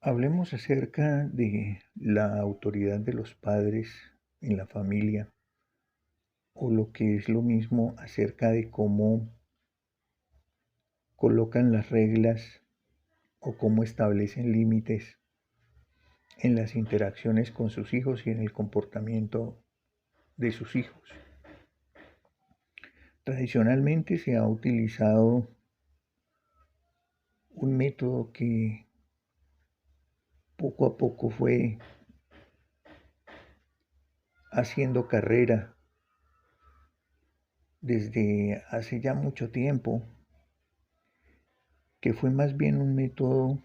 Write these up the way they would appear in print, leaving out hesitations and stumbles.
Hablemos acerca de la autoridad de los padres en la familia, o lo que es lo mismo acerca de cómo colocan las reglas o cómo establecen límites en las interacciones con sus hijos y en el comportamiento de sus hijos. Tradicionalmente se ha utilizado un método que poco a poco fue haciendo carrera desde hace ya mucho tiempo, que fue más bien un método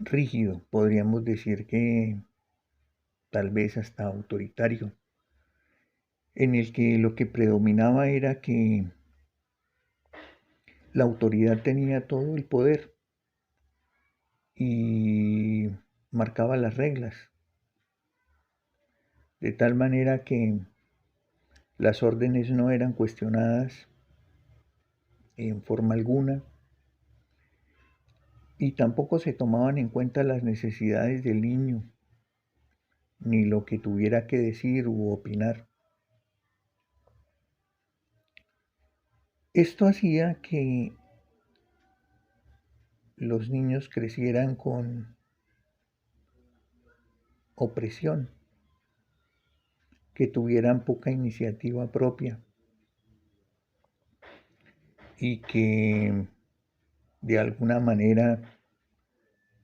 rígido, podríamos decir que tal vez hasta autoritario, en el que lo que predominaba era que la autoridad tenía todo el poder y marcaba las reglas, de tal manera que las órdenes no eran cuestionadas en forma alguna y tampoco se tomaban en cuenta las necesidades del niño, ni lo que tuviera que decir u opinar. Esto hacía que los niños crecieran con opresión, que tuvieran poca iniciativa propia y que de alguna manera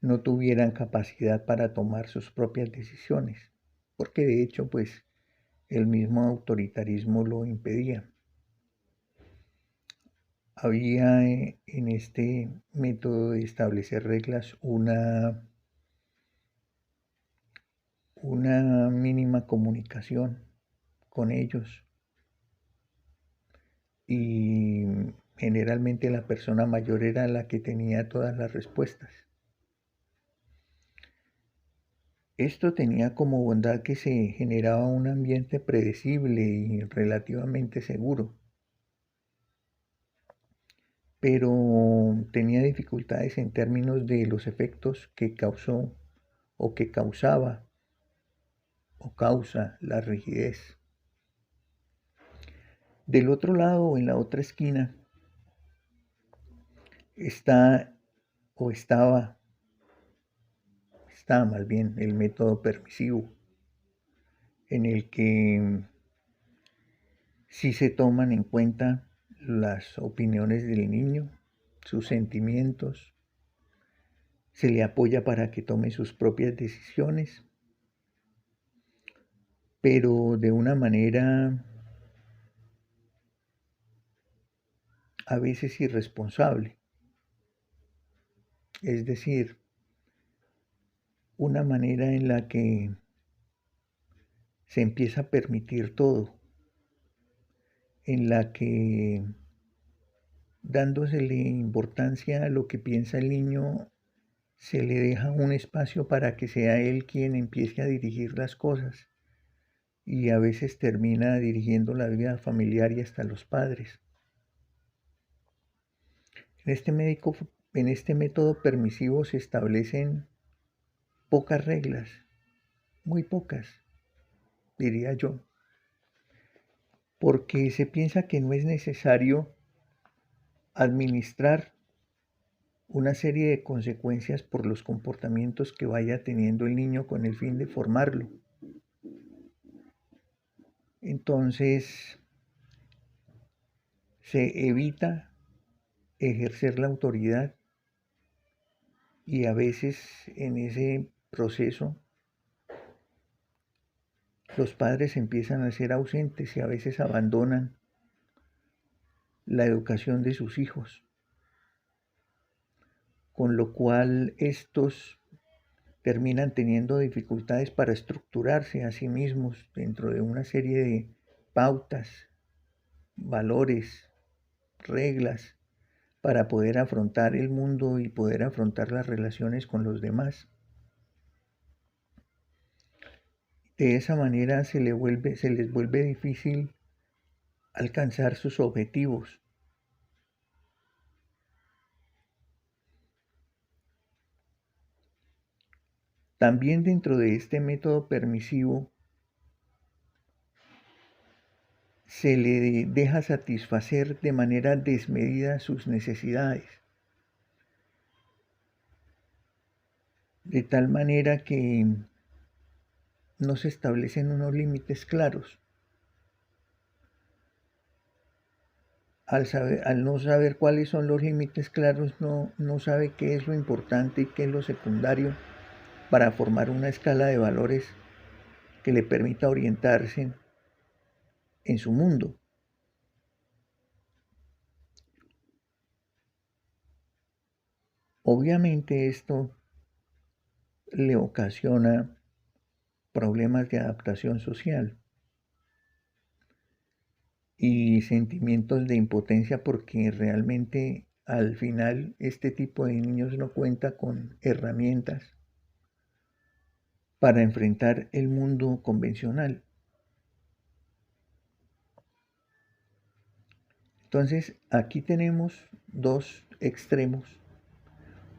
no tuvieran capacidad para tomar sus propias decisiones, porque de hecho pues el mismo autoritarismo lo impedía. Había en este método de establecer reglas una mínima comunicación con ellos y generalmente la persona mayor era la que tenía todas las respuestas. Esto tenía como bondad que se generaba un ambiente predecible y relativamente seguro, pero tenía dificultades en términos de los efectos que causó o que causaba o causa la rigidez. Del otro lado, en la otra esquina, está o está más bien el método permisivo, en el que sí se toman en cuenta las opiniones del niño, sus sentimientos, se le apoya para que tome sus propias decisiones, pero de una manera a veces irresponsable. Es decir, una manera en la que se empieza a permitir todo, en la que dándosele importancia a lo que piensa el niño, se le deja un espacio para que sea él quien empiece a dirigir las cosas y a veces termina dirigiendo la vida familiar y hasta los padres. En este, en este método permisivo se establecen pocas reglas, muy pocas, diría yo, porque se piensa que no es necesario administrar una serie de consecuencias por los comportamientos que vaya teniendo el niño con el fin de formarlo. Entonces, se evita ejercer la autoridad y a veces en ese proceso los padres empiezan a ser ausentes y a veces abandonan la educación de sus hijos, con lo cual estos terminan teniendo dificultades para estructurarse a sí mismos dentro de una serie de pautas, valores, reglas para poder afrontar el mundo y poder afrontar las relaciones con los demás. De esa manera se les vuelve difícil alcanzar sus objetivos. También dentro de este método permisivo se le deja satisfacer de manera desmedida sus necesidades, de tal manera que no se establecen unos límites claros. Al no saber cuáles son los límites claros, no sabe qué es lo importante y qué es lo secundario para formar una escala de valores que le permita orientarse en su mundo. Obviamente esto le ocasiona problemas de adaptación social y sentimientos de impotencia porque realmente al final este tipo de niños no cuenta con herramientas para enfrentar el mundo convencional. Entonces aquí tenemos dos extremos,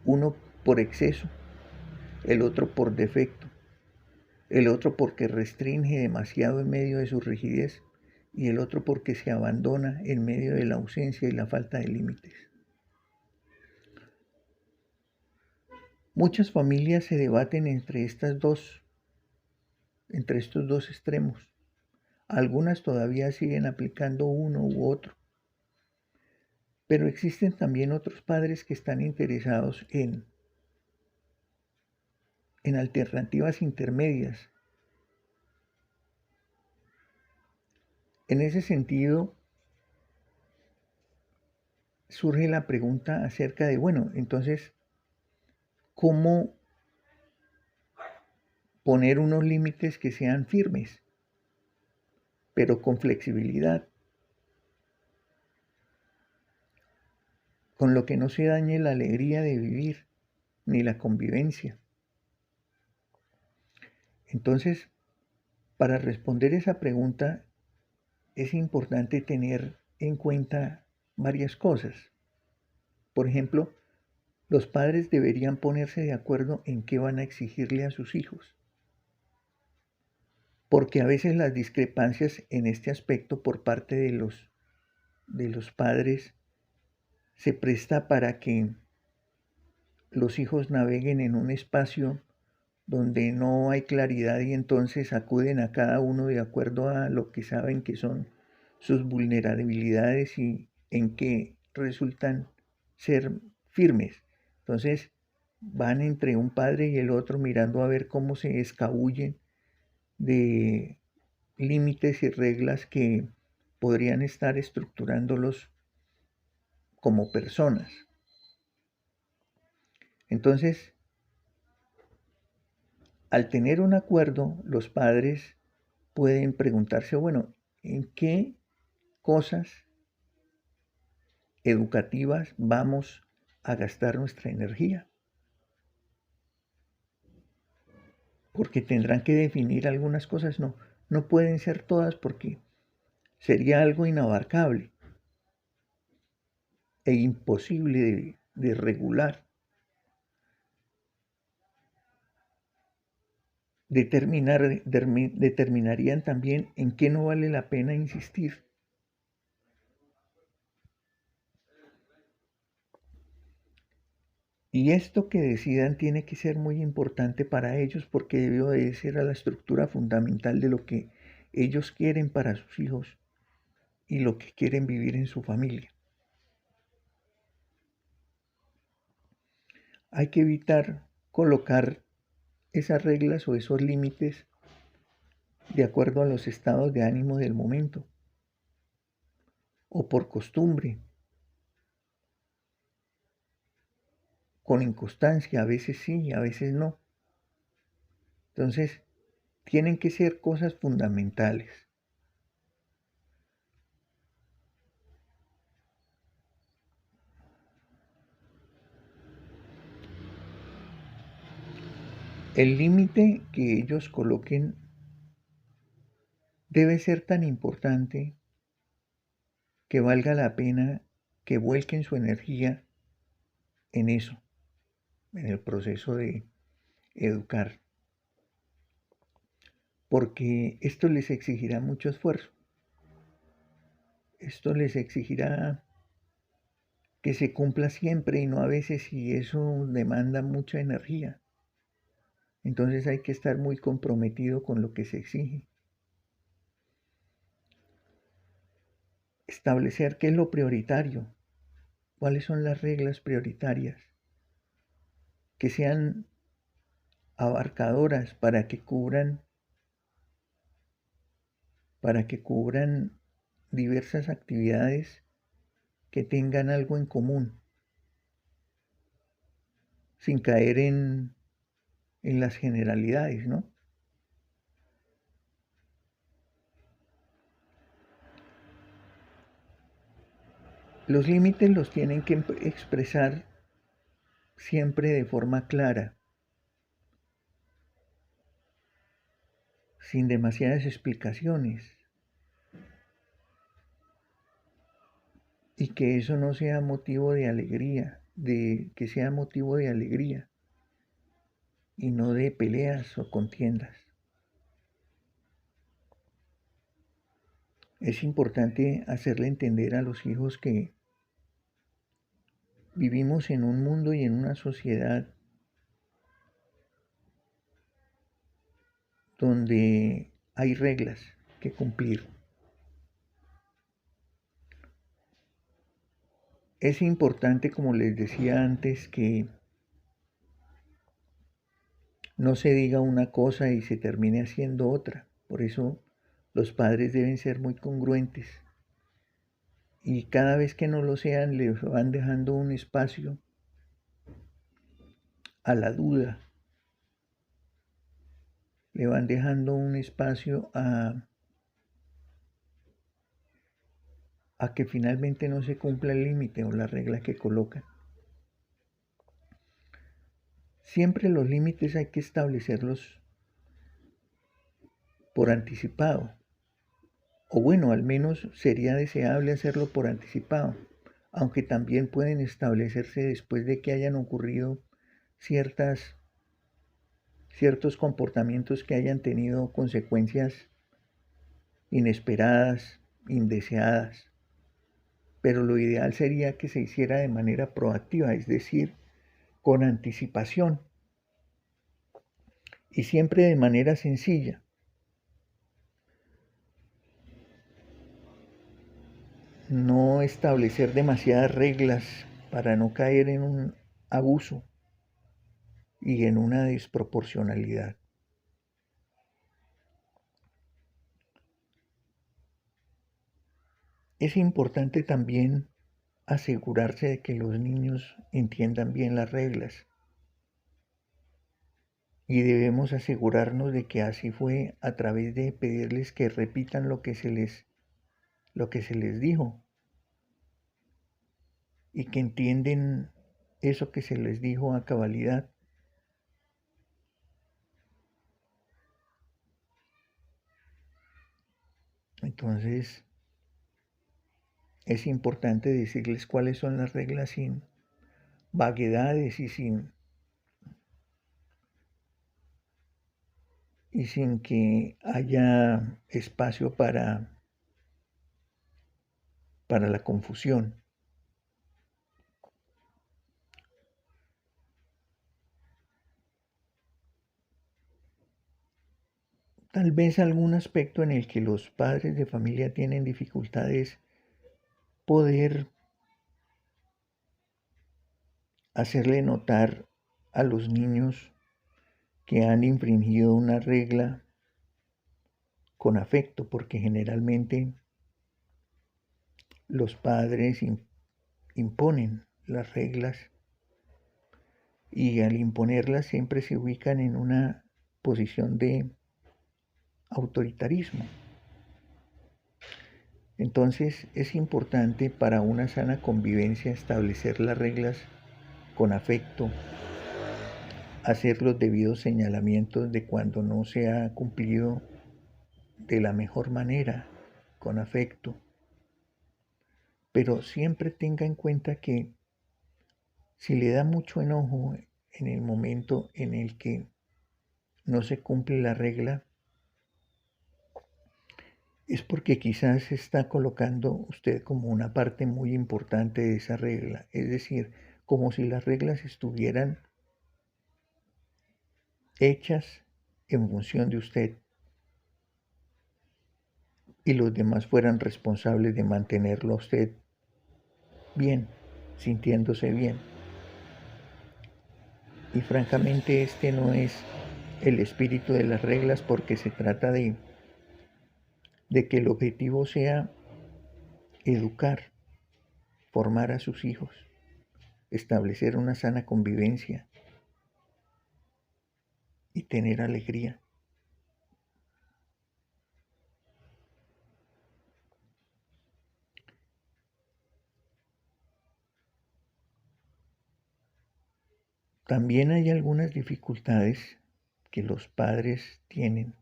uno por exceso, el otro por defecto, el otro porque restringe demasiado en medio de su rigidez y el otro porque se abandona en medio de la ausencia y la falta de límites. Muchas familias se debaten entre estos dos extremos. Algunas todavía siguen aplicando uno u otro, pero existen también otros padres que están interesados en alternativas intermedias. En ese sentido, surge la pregunta acerca de, bueno, entonces, ¿cómo poner unos límites que sean firmes, pero con flexibilidad, con lo que no se dañe la alegría de vivir ni la convivencia? Entonces, para responder esa pregunta es importante tener en cuenta varias cosas. Por ejemplo, los padres deberían ponerse de acuerdo en qué van a exigirle a sus hijos, porque a veces las discrepancias en este aspecto por parte de los padres se presta para que los hijos naveguen en un espacio donde no hay claridad y entonces acuden a cada uno de acuerdo a lo que saben que son sus vulnerabilidades y en que resultan ser firmes. Entonces van entre un padre y el otro mirando a ver cómo se escabullen de límites y reglas que podrían estar estructurándolos como personas. Entonces, al tener un acuerdo, los padres pueden preguntarse, bueno, ¿en qué cosas educativas vamos a gastar nuestra energía? Porque tendrán que definir algunas cosas, no pueden ser todas porque sería algo inabarcable e imposible de regular. Determinarían también en qué no vale la pena insistir. Y esto que decidan tiene que ser muy importante para ellos porque debe obedecer a la estructura fundamental de lo que ellos quieren para sus hijos y lo que quieren vivir en su familia. Hay que evitar colocar esas reglas o esos límites de acuerdo a los estados de ánimo del momento o por costumbre, con inconstancia, a veces sí, a veces no. Entonces, tienen que ser cosas fundamentales. El límite que ellos coloquen debe ser tan importante que valga la pena que vuelquen su energía en eso, en el proceso de educar. porque esto les exigirá mucho esfuerzo. Esto les exigirá que se cumpla siempre y no a veces, y eso demanda mucha energía. Entonces hay que estar muy comprometido con lo que se exige. Establecer qué es lo prioritario, cuáles son las reglas prioritarias, que sean abarcadoras para que cubran diversas actividades que tengan algo en común, sin caer en las generalidades, ¿no? Los límites los tienen que expresar siempre de forma clara, sin demasiadas explicaciones, y que eso no sea motivo de alegría, que sea motivo de alegría y no de peleas o contiendas. Es importante hacerle entender a los hijos que vivimos en un mundo y en una sociedad donde hay reglas que cumplir. Es importante, como les decía antes, que no se diga una cosa y se termine haciendo otra. Por eso los padres deben ser muy congruentes. Y cada vez que no lo sean, le van dejando un espacio a la duda, le van dejando un espacio a que finalmente no se cumpla el límite o la regla que colocan. Siempre los límites hay que establecerlos por anticipado, o bueno, al menos sería deseable hacerlo por anticipado, aunque también pueden establecerse después de que hayan ocurrido ciertos comportamientos que hayan tenido consecuencias inesperadas, indeseadas. Pero lo ideal sería que se hiciera de manera proactiva, es decir, con anticipación y siempre de manera sencilla. No establecer demasiadas reglas para no caer en un abuso y en una desproporcionalidad. Es importante también asegurarse de que los niños entiendan bien las reglas y debemos asegurarnos de que así fue a través de pedirles que repitan lo que se les dijo y que entienden eso que se les dijo a cabalidad. Entonces, es importante decirles cuáles son las reglas sin vaguedades y sin que haya espacio para la confusión. Tal vez algún aspecto en el que los padres de familia tienen dificultades poder hacerle notar a los niños que han infringido una regla con afecto, porque generalmente los padres imponen las reglas y al imponerlas siempre se ubican en una posición de autoritarismo. Entonces es importante para una sana convivencia establecer las reglas con afecto, hacer los debidos señalamientos de cuando no se ha cumplido de la mejor manera, con afecto, pero siempre tenga en cuenta que si le da mucho enojo en el momento en el que no se cumple la regla, es porque quizás se está colocando usted como una parte muy importante de esa regla, es decir, como si las reglas estuvieran hechas en función de usted y los demás fueran responsables de mantenerlo a usted bien, sintiéndose bien. Y francamente este no es el espíritu de las reglas, porque se trata de que el objetivo sea educar, formar a sus hijos, establecer una sana convivencia y tener alegría. También hay algunas dificultades que los padres tienen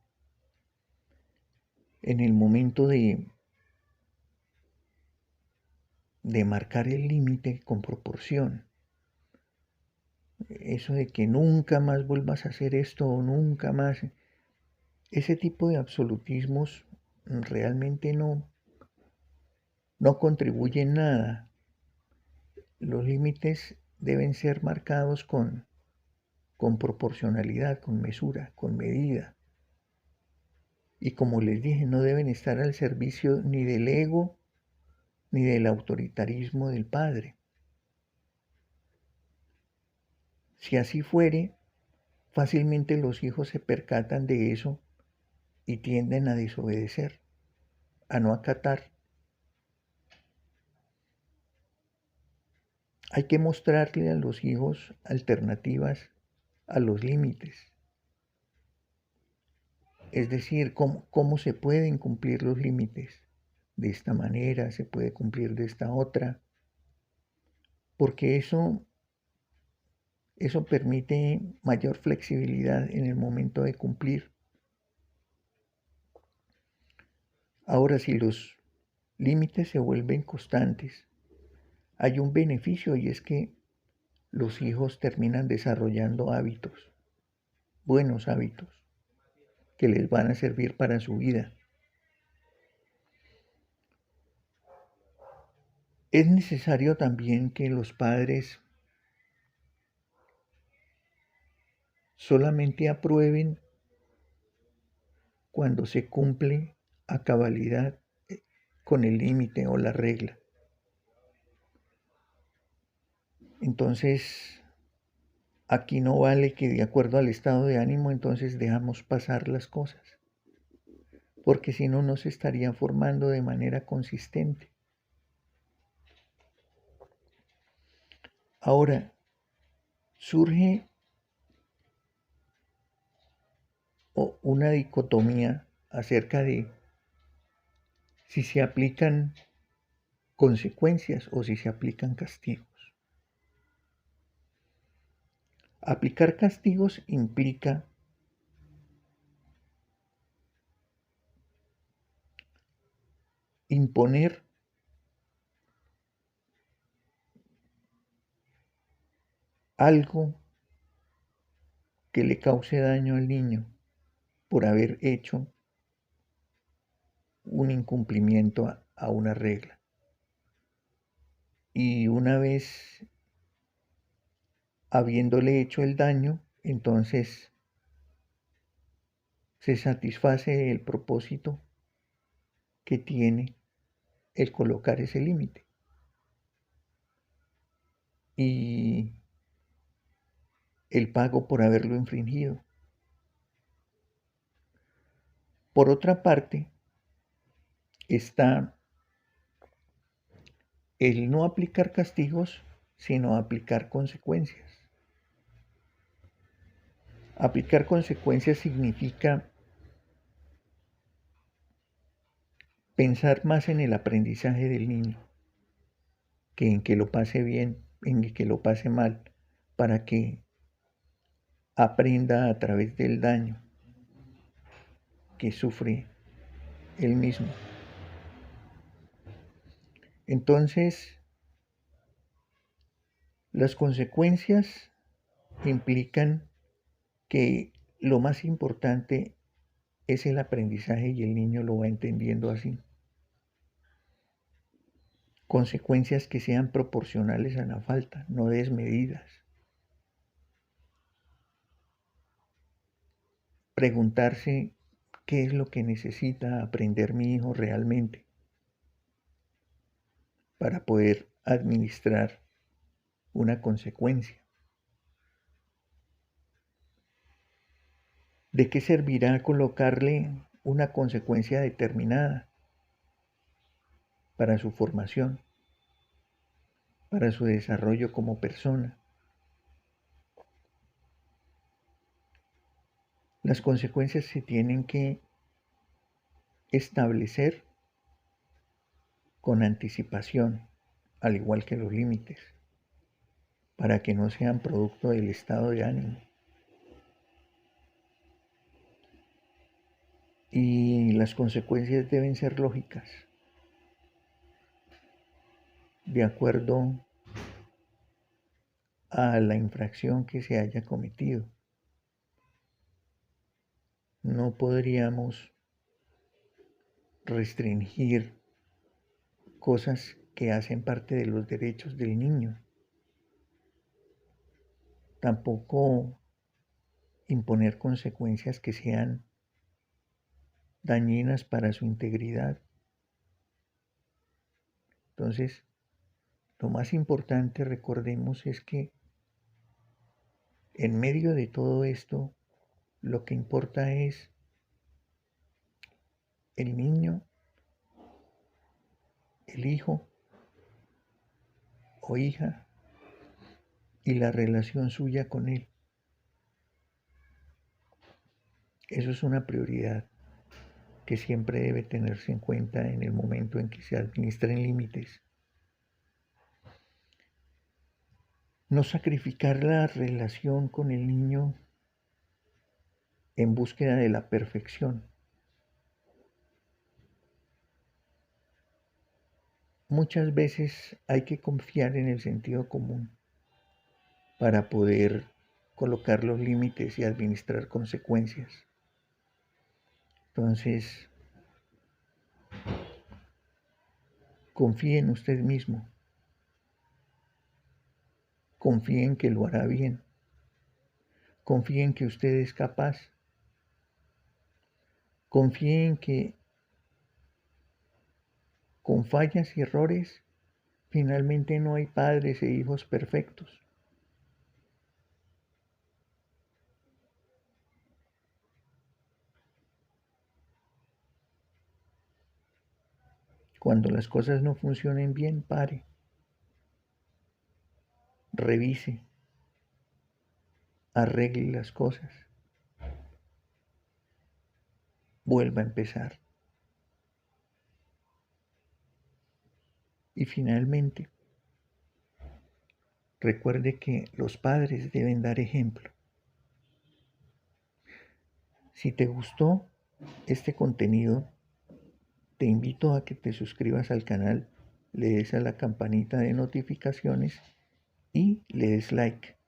en el momento de marcar el límite con proporción. Eso de que nunca más vuelvas a hacer esto o nunca más. Ese tipo de absolutismos realmente no contribuye en nada. Los límites deben ser marcados con proporcionalidad, con mesura, con medida. Y como les dije, no deben estar al servicio ni del ego ni del autoritarismo del padre. Si así fuere, fácilmente los hijos se percatan de eso y tienden a desobedecer, a no acatar. Hay que mostrarle a los hijos alternativas a los límites. Es decir, cómo se pueden cumplir los límites. De esta manera, se puede cumplir de esta otra. Porque eso permite mayor flexibilidad en el momento de cumplir. Ahora, si los límites se vuelven constantes, hay un beneficio, y es que los hijos terminan desarrollando hábitos, buenos hábitos, que les van a servir para su vida. Es necesario también que los padres solamente aprueben cuando se cumple a cabalidad con el límite o la regla. Entonces, aquí no vale que de acuerdo al estado de ánimo entonces dejamos pasar las cosas, porque si no, no se estarían formando de manera consistente. Ahora, surge una dicotomía acerca de si se aplican consecuencias o si se aplican castigos. Aplicar castigos implica imponer algo que le cause daño al niño por haber hecho un incumplimiento a una regla. Y una vez habiéndole hecho el daño, entonces se satisface el propósito que tiene el colocar ese límite. Y el pago por haberlo infringido. Por otra parte, está el no aplicar castigos, sino aplicar consecuencias. Aplicar consecuencias significa pensar más en el aprendizaje del niño que en que lo pase bien, en que lo pase mal, para que aprenda a través del daño que sufre él mismo. Entonces, las consecuencias implican que lo más importante es el aprendizaje y el niño lo va entendiendo así. Consecuencias que sean proporcionales a la falta, no desmedidas. Preguntarse qué es lo que necesita aprender mi hijo realmente para poder administrar una consecuencia. ¿De qué servirá colocarle una consecuencia determinada para su formación, para su desarrollo como persona? Las consecuencias se tienen que establecer con anticipación, al igual que los límites, para que no sean producto del estado de ánimo. Y las consecuencias deben ser lógicas, de acuerdo a la infracción que se haya cometido. No podríamos restringir cosas que hacen parte de los derechos del niño. Tampoco imponer consecuencias que sean dañinas para su integridad. Entonces, lo más importante, recordemos, es que en medio de todo esto, lo que importa es el niño, el hijo o hija y la relación suya con él. Eso es una prioridad que siempre debe tenerse en cuenta en el momento en que se administren límites. No sacrificar la relación con el niño en búsqueda de la perfección. Muchas veces hay que confiar en el sentido común para poder colocar los límites y administrar consecuencias. Entonces, confíe en usted mismo, confíe en que lo hará bien, confíe en que usted es capaz, confíe en que con fallas y errores finalmente no hay padres e hijos perfectos. Cuando las cosas no funcionen bien, pare, revise, arregle las cosas, vuelva a empezar. Y finalmente, recuerde que los padres deben dar ejemplo. Si te gustó este contenido, te invito a que te suscribas al canal, le des a la campanita de notificaciones y le des like.